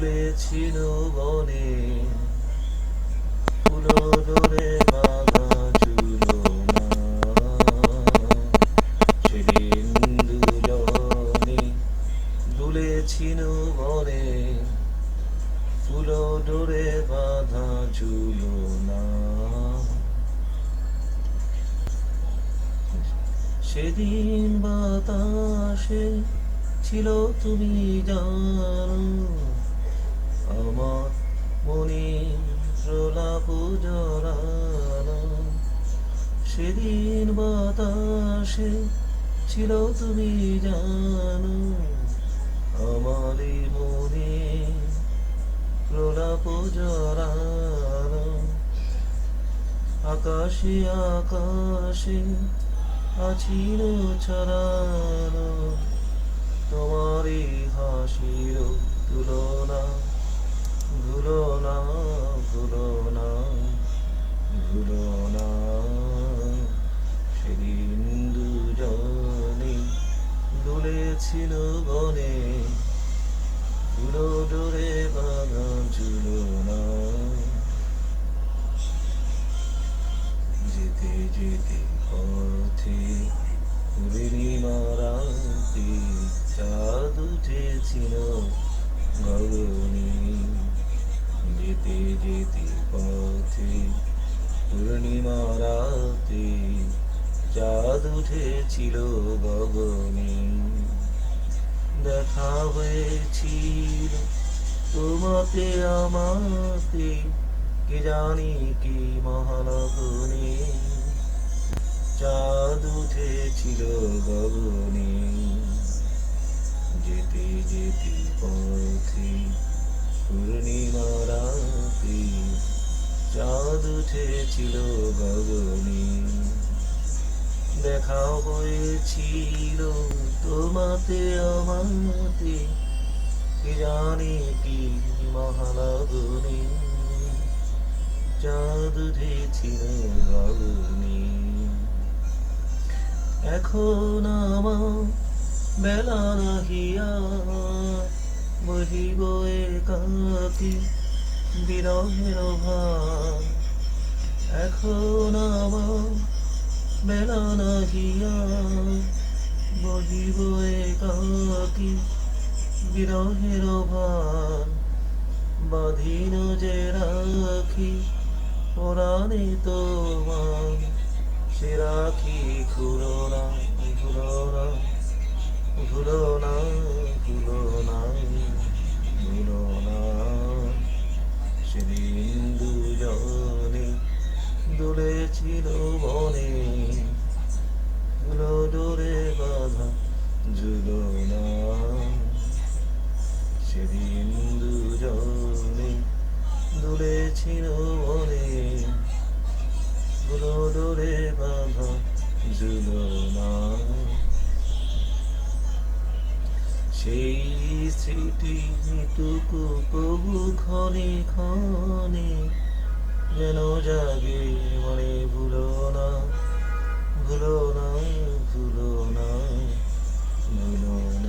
দুলেছিল বনে ফুলো ডোরে বাঁধা ঝুলনা সেদিন দুজনে দুলেছিল বনে ফুলো ডোরে বাঁধা ঝুলনা সেদিন বাতাসে ছিল তুমি জানো আমার মনে প্রলাপ জড়ানো সেদিন বাতাসে ছিল তুমি জানো আমার মনে প্রলাপ জড়ানো আকাশে আকাশে আছিল ছড়ানো তোমারই হাসির তুলনা ভুলো না ভুলো না ভুলো না সেদিন দুজনে দুলেছিল বনে ফুলো ডোরে বাঁধা ঝুলনা যেতে যেতে পথে পূর্ণিমা রাতে চাঁদ উঠেছিল গগনে যেতে যেতে পথে পূর্ণিমা রাতে চাঁদ উঠেছিল গগনে দেখা হয়েছিল তোমাতে আমাতে কে জানি কি মহানগরে চাঁদ উঠেছিল গগনে যেতে যেতে পথে পূর্ণিমা রাতে চাঁদ উঠেছিল গগনে দেখা হয়েছিল তোমাতে আমাতে কে জানি কি মহানগরে চাঁদ উঠেছিল গগনে এখন আমার বেলা নাহিয়া বহিব একাকী বিরহের ভার এখন আমার বেলা নাহিয়া বহিব একাকী বিরহের ভার বাঁধিন যে রাখি পরাণে তোমার সে রাখি খুলো না ভুলো না ভুলো না ভুলো না ভুলো না সেদিন দুজনে দুলেছিল বনে ফুলো ডোরে বাঁধা ঝুলনা সেদিন দুজনে দুলেছিল বনে ফুলো ডোরে বাঁধা ঝুলনা সেই স্মৃতিটুকু প্রভু ক্ষণে ক্ষণে যেন জাগে মনে ভুলো না ভুলো না ভুলো না ভুলো না